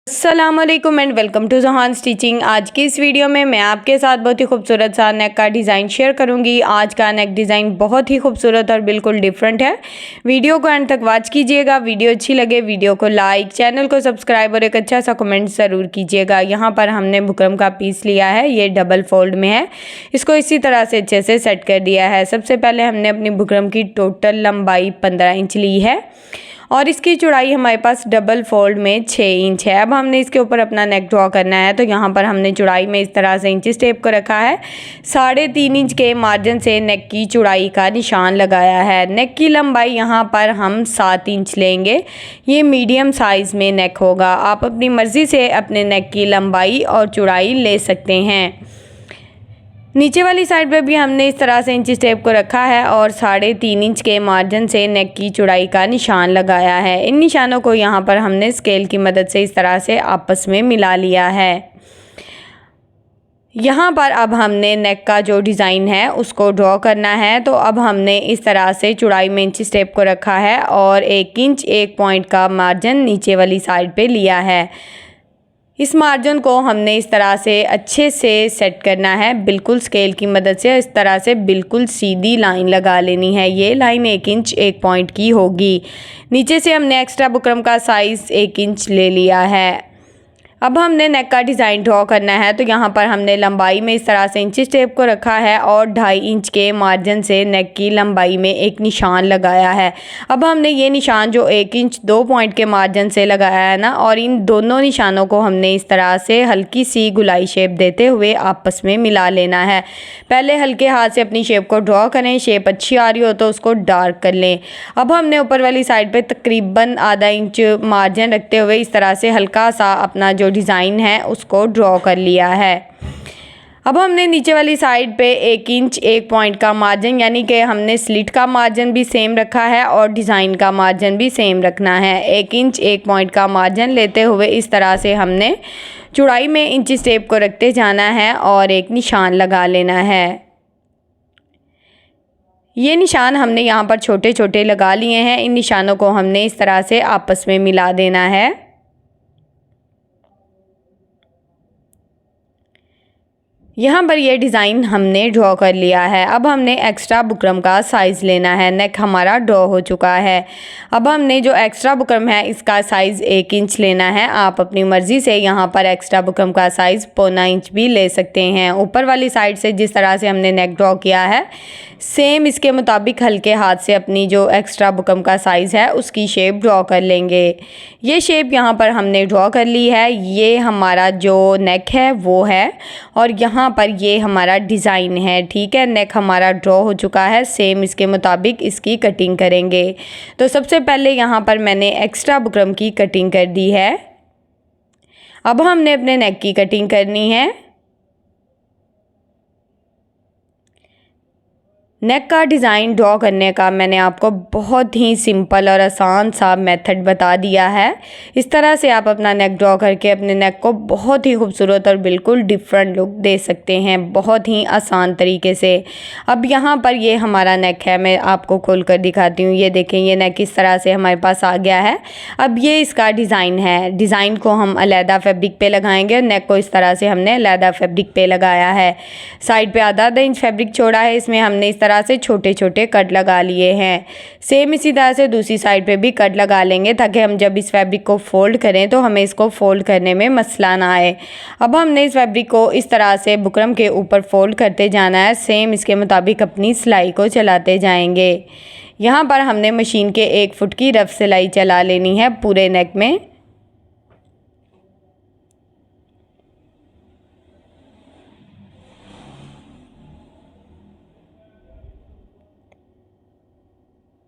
अस्सलामुअलैकुम and welcome to ज़हान stitching. आज की इस वीडियो में मैं आपके साथ बहुत ही खूबसूरत सा नेक का डिज़ाइन शेयर करूंगी। आज का नेक डिज़ाइन बहुत ही खूबसूरत और बिल्कुल डिफरेंट है। वीडियो को एंड तक वॉच कीजिएगा। वीडियो अच्छी लगे वीडियो को लाइक, चैनल को सब्सक्राइब और एक अच्छा सा कमेंट ज़रूर कीजिएगा। यहाँ पर हमने बुकरम का पीस लिया है, ये डबल फोल्ड में है। इसको इसी तरह से अच्छे से सेट कर दिया है। सबसे पहले हमने अपनी बुकरम की टोटल लंबाई 15 इंच ली है और इसकी चौड़ाई हमारे पास डबल फोल्ड में 6 इंच है। अब हमने इसके ऊपर अपना नेक ड्रॉ करना है, तो यहाँ पर हमने चौड़ाई में इस तरह से इंच टेप को रखा है। 3.5 इंच के मार्जिन से नेक की चौड़ाई का निशान लगाया है। नेक की लंबाई यहाँ पर हम 7 इंच लेंगे। ये मीडियम साइज़ में नेक होगा। आप अपनी मर्ज़ी से अपने नेक की लंबाई और चौड़ाई ले सकते हैं। नीचे वाली साइड पे भी हमने इस तरह से इंच टेप को रखा है और 3.5 इंच के मार्जिन से नेक की चौड़ाई का निशान लगाया है। इन निशानों को यहाँ पर हमने स्केल की मदद से इस तरह से आपस में मिला लिया है। यहाँ पर अब हमने नेक का जो डिज़ाइन है उसको ड्रॉ करना है। तो अब हमने इस तरह से चौड़ाई में इंच टेप को रखा है और 1 इंच 1 पॉइंट का मार्जिन नीचे वाली साइड पे लिया है। इस मार्जिन को हमने इस तरह से अच्छे से सेट करना है, बिल्कुल स्केल की मदद से इस तरह से बिल्कुल सीधी लाइन लगा लेनी है। ये लाइन 1 इंच 1 पॉइंट की होगी। नीचे से हमने एक्स्ट्रा बुकरम का साइज़ 1 इंच ले लिया है। अब हमने नेक का डिज़ाइन ड्रॉ करना है, तो यहाँ पर हमने लंबाई में इस तरह से इंच टेप को रखा है और 2.5 इंच के मार्जिन से नेक की लंबाई में एक निशान लगाया है। अब हमने ये निशान जो 1 इंच 2 पॉइंट के मार्जिन से लगाया है ना, और इन दोनों निशानों को हमने इस तरह से हल्की सी गुलाई शेप देते हुए आपस में मिला लेना है। पहले हल्के हाथ से अपनी शेप को ड्रॉ करें। शेप अच्छी आ रही हो तो उसको डार्क कर लें। अब हमने ऊपर वाली साइड पर तकरीबन आधा इंच मार्जिन रखते हुए इस तरह से हल्का सा अपना जो डिज़ाइन है उसको ड्रॉ कर लिया है। अब हमने नीचे वाली साइड पे 1 इंच 1 पॉइंट का मार्जिन, यानी कि हमने स्लिट का मार्जिन भी सेम रखा है और डिज़ाइन का मार्जिन भी सेम रखना है। 1 इंच 1 पॉइंट का मार्जिन लेते हुए इस तरह से हमने चौड़ाई में इंच टेप को रखते जाना है और एक निशान लगा लेना है। ये निशान हमने यहाँ पर छोटे छोटे लगा लिए हैं। इन निशानों को हमने इस तरह से आपस में मिला देना है। यहाँ पर ये डिज़ाइन हमने ड्रॉ कर लिया है। अब हमने एक्स्ट्रा बुकरम का साइज़ लेना है। नेक हमारा ड्रॉ हो चुका है। अब हमने जो एक्स्ट्रा बुकरम है इसका साइज़ 1 इंच लेना है। आप अपनी मर्ज़ी से यहाँ पर एक्स्ट्रा बुकरम का साइज़ 0.25 इंच भी ले सकते हैं। ऊपर वाली साइड से जिस तरह से हमने नेक ड्रॉ किया है सेम इसके मुताबिक हल्के हाथ से अपनी जो एक्स्ट्रा बुकरम का साइज़ है उसकी शेप ड्रॉ कर लेंगे। ये शेप यहाँ पर हमने ड्रॉ कर ली है। ये हमारा जो नेक है वो है और यहाँ पर ये हमारा डिज़ाइन है। ठीक है, नेक हमारा ड्रॉ हो चुका है। सेम इसके मुताबिक इसकी कटिंग करेंगे। तो सबसे पहले यहाँ पर मैंने एक्स्ट्रा बुकरम की कटिंग कर दी है। अब हमने अपने नेक की कटिंग करनी है। नेक का डिज़ाइन ड्रॉ करने का मैंने आपको बहुत ही सिंपल और आसान सा मेथड बता दिया है। इस तरह से आप अपना नेक ड्रॉ करके अपने नेक को बहुत ही खूबसूरत और बिल्कुल डिफरेंट लुक दे सकते हैं, बहुत ही आसान तरीके से। अब यहाँ पर ये हमारा नेक है, मैं आपको खोल कर दिखाती हूँ। ये देखें, ये नेक इस तरह से हमारे पास आ गया है। अब ये इसका डिज़ाइन है। डिज़ाइन को हम अलहदा फैब्रिक पे लगाएंगे और नेक को इस तरह से हमने अलहदा फैब्रिक पे लगाया है। साइड पे आधा इंच फैब्रिक छोड़ा है, इसमें हमने इस तरह से छोटे छोटे कट लगा लिए हैं। सेम इसी तरह से दूसरी साइड पे भी कट लगा लेंगे ताकि हम जब इस फैब्रिक को फोल्ड करें तो हमें इसको फोल्ड करने में मसला ना आए। अब हमने इस फैब्रिक को इस तरह से बुकरम के ऊपर फोल्ड करते जाना है। सेम इसके मुताबिक अपनी सिलाई को चलाते जाएंगे। यहाँ पर हमने मशीन के 1 फुट की रफ सिलाई चला लेनी है पूरे नेक में।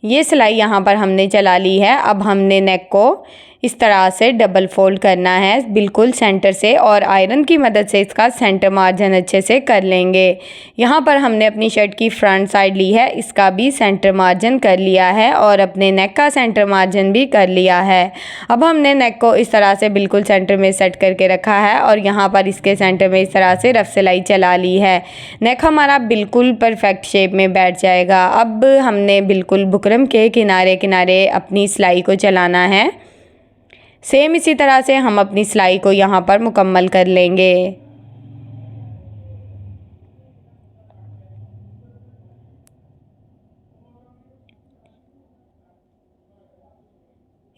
ये सिलाई यहाँ पर हमने चला ली है। अब हमने नेक को इस तरह से डबल फोल्ड करना है बिल्कुल सेंटर से और आयरन की मदद से इसका सेंटर मार्जिन अच्छे से कर लेंगे। यहाँ पर हमने अपनी शर्ट की फ्रंट साइड ली है, इसका भी सेंटर मार्जिन कर लिया है और अपने नेक का सेंटर मार्जिन भी कर लिया है। अब हमने नेक को इस तरह से बिल्कुल सेंटर में सेट करके रखा है और यहाँ पर इसके सेंटर में इस तरह से रफ सिलाई चला ली है। नेक हमारा बिल्कुल परफेक्ट शेप में बैठ जाएगा। अब हमने बिल्कुल बुकरम के किनारे किनारे अपनी सिलाई को चलाना है। सेम इसी तरह से हम अपनी सिलाई को यहाँ पर मुकम्मल कर लेंगे।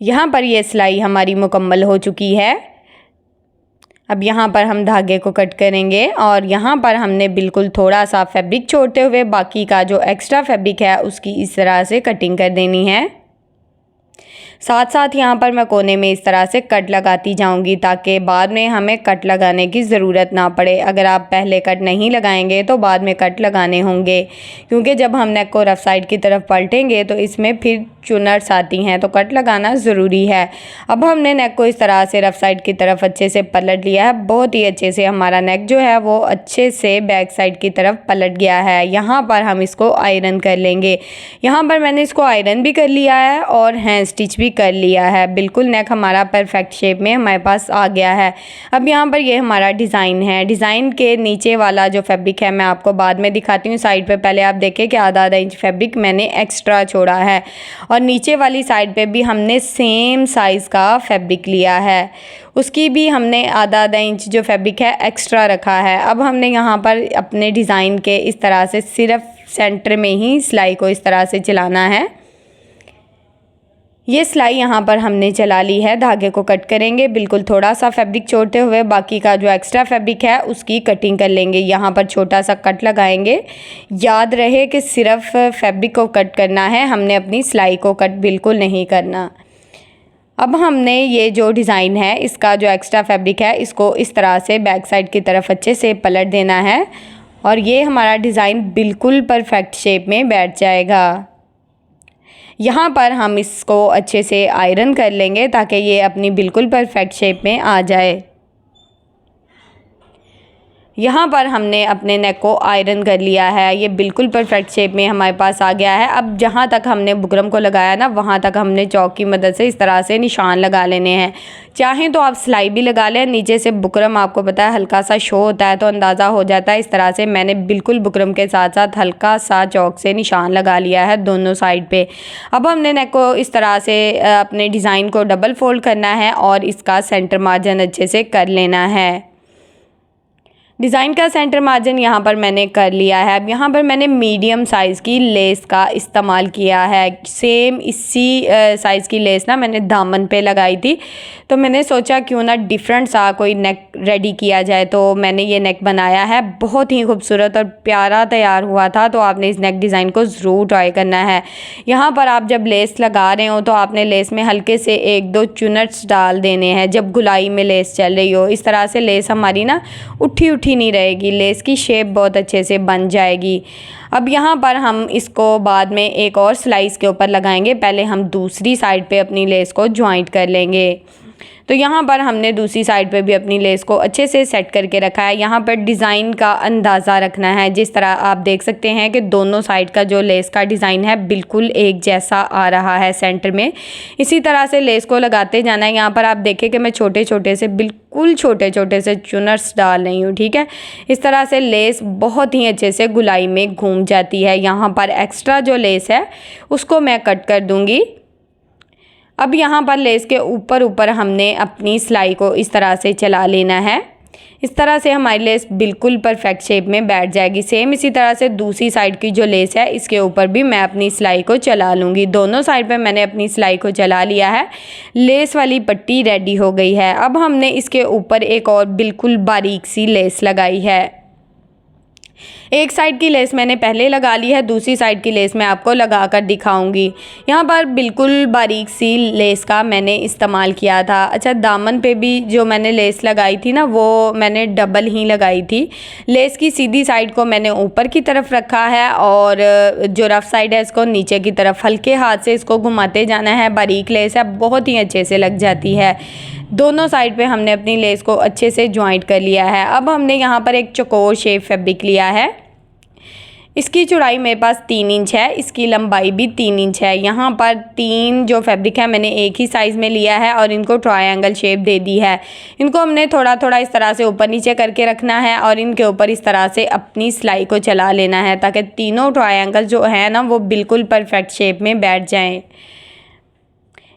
यहाँ पर ये सिलाई हमारी मुकम्मल हो चुकी है। अब यहाँ पर हम धागे को कट करेंगे और यहाँ पर हमने बिल्कुल थोड़ा सा फैब्रिक छोड़ते हुए बाकी का जो एक्स्ट्रा फैब्रिक है उसकी इस तरह से कटिंग कर देनी है। साथ साथ यहाँ पर मैं कोने में इस तरह से कट लगाती जाऊँगी ताकि बाद में हमें कट लगाने की ज़रूरत ना पड़े। अगर आप पहले कट नहीं लगाएंगे तो बाद में कट लगाने होंगे, क्योंकि जब हम नेक को रफ साइड की तरफ पलटेंगे तो इसमें फिर चुनर्स आती हैं, तो कट लगाना ज़रूरी है। अब हमने नेक को इस तरह से रफ साइड की तरफ अच्छे से पलट लिया है। बहुत ही अच्छे से हमारा नेक जो है वो अच्छे से बैक साइड की तरफ पलट गया है। यहाँ पर हम इसको आयरन कर लेंगे। यहाँ पर मैंने इसको आयरन भी कर लिया है और हैंड स्टिच भी कर लिया है। बिल्कुल नेक हमारा परफेक्ट शेप में हमारे पास आ गया है। अब यहाँ पर ये हमारा डिज़ाइन है। डिज़ाइन के नीचे वाला जो फैब्रिक है मैं आपको बाद में दिखाती हूँ। साइड पे पहले आप देखें कि आधा इंच फैब्रिक मैंने एक्स्ट्रा छोड़ा है और नीचे वाली साइड पे भी हमने सेम साइज़ का फैब्रिक लिया है, उसकी भी हमने आधा इंच जो फैब्रिक है एक्स्ट्रा रखा है। अब हमने यहाँ पर अपने डिज़ाइन के इस तरह से सिर्फ सेंटर में ही सिलाई को इस तरह से चलाना है। ये सिलाई यहाँ पर हमने चला ली है। धागे को कट करेंगे, बिल्कुल थोड़ा सा फैब्रिक छोड़ते हुए बाकी का जो एक्स्ट्रा फैब्रिक है उसकी कटिंग कर लेंगे। यहाँ पर छोटा सा कट लगाएंगे। याद रहे कि सिर्फ फैब्रिक को कट करना है, हमने अपनी सिलाई को कट बिल्कुल नहीं करना। अब हमने ये जो डिज़ाइन है इसका जो एक्स्ट्रा फैब्रिक है इसको इस तरह से बैक साइड की तरफ अच्छे से पलट देना है और ये हमारा डिज़ाइन बिल्कुल परफेक्ट शेप में बैठ जाएगा। यहाँ पर हम इसको अच्छे से आयरन कर लेंगे ताकि ये अपनी बिल्कुल परफेक्ट शेप में आ जाए। यहाँ पर हमने अपने नेक को आयरन कर लिया है। ये बिल्कुल परफेक्ट शेप में हमारे पास आ गया है। अब जहाँ तक हमने बुकरम को लगाया ना वहाँ तक हमने चौक की मदद से इस तरह से निशान लगा लेने हैं। चाहें तो आप सिलाई भी लगा लें। नीचे से बुकरम आपको पता है हल्का सा शो होता है तो अंदाज़ा हो जाता है। इस तरह से मैंने बिल्कुल बुकरम के साथ साथ हल्का सा चौक से निशान लगा लिया है दोनों साइड पे। अब हमने नेक को इस तरह से अपने डिज़ाइन को डबल फोल्ड करना है और इसका सेंटर मार्जिन अच्छे से कर लेना है। डिज़ाइन का सेंटर मार्जिन यहाँ पर मैंने कर लिया है। अब यहाँ पर मैंने मीडियम साइज़ की लेस का इस्तेमाल किया है। सेम इसी साइज़ की लेस ना मैंने दामन पे लगाई थी, तो मैंने सोचा क्यों ना डिफरेंट सा कोई नेक रेडी किया जाए, तो मैंने ये नेक बनाया है। बहुत ही खूबसूरत और प्यारा तैयार हुआ था, तो आपने इस नेक डिज़ाइन को ज़रूर ट्राई करना है। यहाँ पर आप जब लेस लगा रहे हो तो आपने लेस में हल्के से 1-2 चुनट्स डाल देने हैं जब गुलाई में लेस चल रही हो। इस तरह से लेस हमारी ना उठी नहीं रहेगी, लेस की शेप बहुत अच्छे से बन जाएगी। अब यहाँ पर हम इसको बाद में एक और स्लाइस के ऊपर लगाएंगे। पहले हम दूसरी साइड पे अपनी लेस को ज्वाइंट कर लेंगे। तो यहाँ पर हमने दूसरी साइड पे भी अपनी लेस को अच्छे से सेट करके रखा है। यहाँ पर डिज़ाइन का अंदाज़ा रखना है। जिस तरह आप देख सकते हैं कि दोनों साइड का जो लेस का डिज़ाइन है बिल्कुल एक जैसा आ रहा है सेंटर में। इसी तरह से लेस को लगाते जाना है। यहाँ पर आप देखें कि मैं छोटे छोटे से बिल्कुल छोटे छोटे से चुनर्स डाल रही हूँ, ठीक है। इस तरह से लेस बहुत ही अच्छे से गुलाई में घूम जाती है। यहाँ पर एक्स्ट्रा जो लेस है उसको मैं कट कर दूँगी। अब यहाँ पर लेस के ऊपर हमने अपनी सिलाई को इस तरह से चला लेना है। इस तरह से हमारी लेस बिल्कुल परफेक्ट शेप में बैठ जाएगी। सेम इसी तरह से दूसरी साइड की जो लेस है इसके ऊपर भी मैं अपनी सिलाई को चला लूँगी। दोनों साइड पे मैंने अपनी सिलाई को चला लिया है। लेस वाली पट्टी रेडी हो गई है। अब हमने इसके ऊपर एक और बिल्कुल बारीक सी लेस लगाई है। एक साइड की लेस मैंने पहले लगा ली है, दूसरी साइड की लेस मैं आपको लगा कर दिखाऊंगी। यहाँ पर बिल्कुल बारीक सी लेस का मैंने इस्तेमाल किया था। अच्छा, दामन पे भी जो मैंने लेस लगाई थी ना वो मैंने डबल ही लगाई थी। लेस की सीधी साइड को मैंने ऊपर की तरफ रखा है और जो रफ साइड है इसको नीचे की तरफ हल्के हाथ से इसको घुमाते जाना है। बारीक लेस है, बहुत ही अच्छे से लग जाती है। दोनों साइड पे हमने अपनी लेस को अच्छे से ज्वाइंट कर लिया है। अब हमने यहाँ पर एक चौकोर शेप फैब्रिक लिया है। इसकी चौड़ाई मेरे पास 3 इंच है, इसकी लंबाई भी 3 इंच है। यहाँ पर 3 जो फैब्रिक है मैंने एक ही साइज़ में लिया है और इनको ट्रायंगल शेप दे दी है। इनको हमने थोड़ा थोड़ा इस तरह से ऊपर नीचे करके रखना है और इनके ऊपर इस तरह से अपनी सिलाई को चला लेना है ताकि तीनों ट्रायंगल जो है ना वो बिल्कुल परफेक्ट शेप में बैठ जाएँ।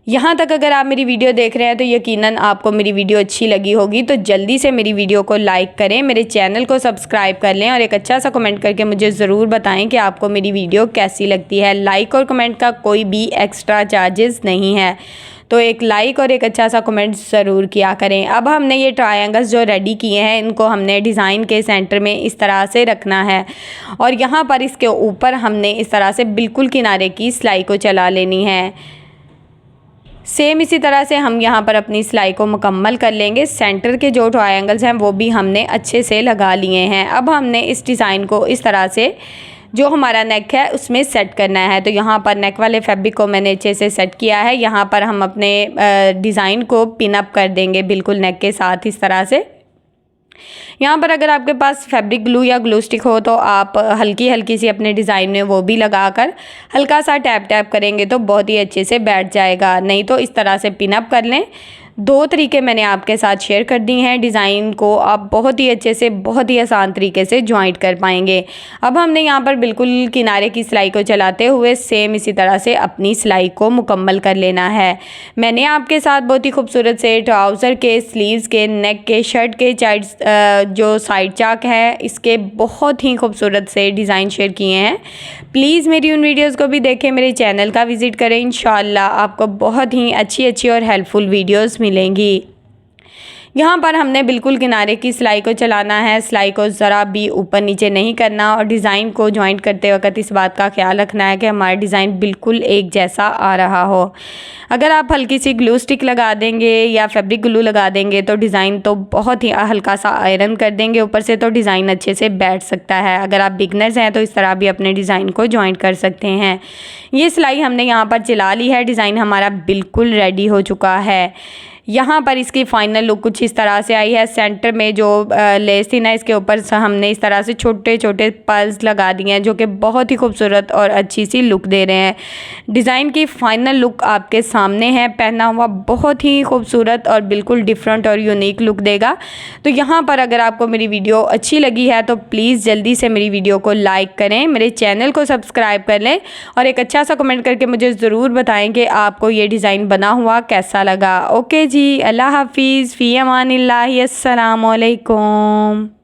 यहाँ तक अगर आप मेरी वीडियो देख रहे हैं तो यकीनन आपको मेरी वीडियो अच्छी लगी होगी, तो जल्दी से मेरी वीडियो को लाइक करें, मेरे चैनल को सब्सक्राइब कर लें और एक अच्छा सा कमेंट करके मुझे ज़रूर बताएं कि आपको मेरी वीडियो कैसी लगती है। लाइक और कमेंट का कोई भी एक्स्ट्रा चार्जेस नहीं है, तो एक लाइक और एक अच्छा सा कमेंट ज़रूर किया करें। अब हमने ये ट्रायंगल्स जो रेडी किए हैं इनको हमने डिज़ाइन के सेंटर में इस तरह से रखना है और यहाँ पर इसके ऊपर हमने इस तरह से बिल्कुल किनारे की सिलाई को चला लेनी है। सेम इसी तरह से हम यहाँ पर अपनी सिलाई को मुकम्मल कर लेंगे। सेंटर के जो ट्रायंगल्स हैं वो भी हमने अच्छे से लगा लिए हैं। अब हमने इस डिज़ाइन को इस तरह से जो हमारा नेक है उसमें सेट करना है। तो यहाँ पर नेक वाले फैब्रिक को मैंने अच्छे से सेट किया है। यहाँ पर हम अपने डिज़ाइन को पिन अप कर देंगे बिल्कुल नेक के साथ इस तरह से। यहाँ पर अगर आपके पास फैब्रिक ग्लू या ग्लू स्टिक हो तो आप हल्की हल्की सी अपने डिज़ाइन में वो भी लगाकर हल्का सा टैप टैप करेंगे तो बहुत ही अच्छे से बैठ जाएगा। नहीं तो इस तरह से पिन अप कर लें। दो तरीके मैंने आपके साथ शेयर कर दी हैं। डिज़ाइन को आप बहुत ही अच्छे से बहुत ही आसान तरीके से जॉइंट कर पाएंगे। अब हमने यहाँ पर बिल्कुल किनारे की सिलाई को चलाते हुए सेम इसी तरह से अपनी सिलाई को मुकम्मल कर लेना है। मैंने आपके साथ बहुत ही खूबसूरत से ट्राउज़र के, स्लीव्स के, नेक के, शर्ट के जो साइड चाक है इसके बहुत ही खूबसूरत से डिज़ाइन शेयर किए हैं। प्लीज़ मेरी उन वीडियोज़ को भी देखें, मेरे चैनल का विज़िट करें। इंशाल्लाह आपको बहुत ही अच्छी और हेल्पफुल वीडियोज़ मिलेंगी। यहाँ पर हमने बिल्कुल किनारे की सिलाई को चलाना है, सिलाई को ज़रा भी ऊपर नीचे नहीं करना और डिज़ाइन को जॉइंट करते वक्त इस बात का ख्याल रखना है कि हमारा डिज़ाइन बिल्कुल एक जैसा आ रहा हो। अगर आप हल्की सी ग्लू स्टिक लगा देंगे या फैब्रिक ग्लू लगा देंगे तो डिज़ाइन तो बहुत ही हल्का सा आयरन कर देंगे ऊपर से, तो डिज़ाइन अच्छे से बैठ सकता है। अगर आप बिगनर्स हैं तो इस तरह भी अपने डिज़ाइन को जॉइंट कर सकते हैं। ये सिलाई हमने यहाँ पर चला ली है, डिज़ाइन हमारा बिल्कुल रेडी हो चुका है। यहाँ पर इसकी फ़ाइनल लुक कुछ इस तरह से आई है। सेंटर में जो लेस थी ना इसके ऊपर हमने इस तरह से छोटे छोटे पर्ल्स लगा दिए हैं जो कि बहुत ही खूबसूरत और अच्छी सी लुक दे रहे हैं। डिज़ाइन की फ़ाइनल लुक आपके सामने है। पहना हुआ बहुत ही खूबसूरत और बिल्कुल डिफरेंट और यूनिक लुक देगा। तो यहाँ पर अगर आपको मेरी वीडियो अच्छी लगी है तो प्लीज़ जल्दी से मेरी वीडियो को लाइक करें, मेरे चैनल को सब्सक्राइब कर लें और एक अच्छा सा कमेंट करके मुझे ज़रूर बताएं कि आपको ये डिज़ाइन बना हुआ कैसा लगा। ओके जी, अल्लाह हाफिज़, फ़ी अमानिल्लाह, अस्सलामु अलैकुम।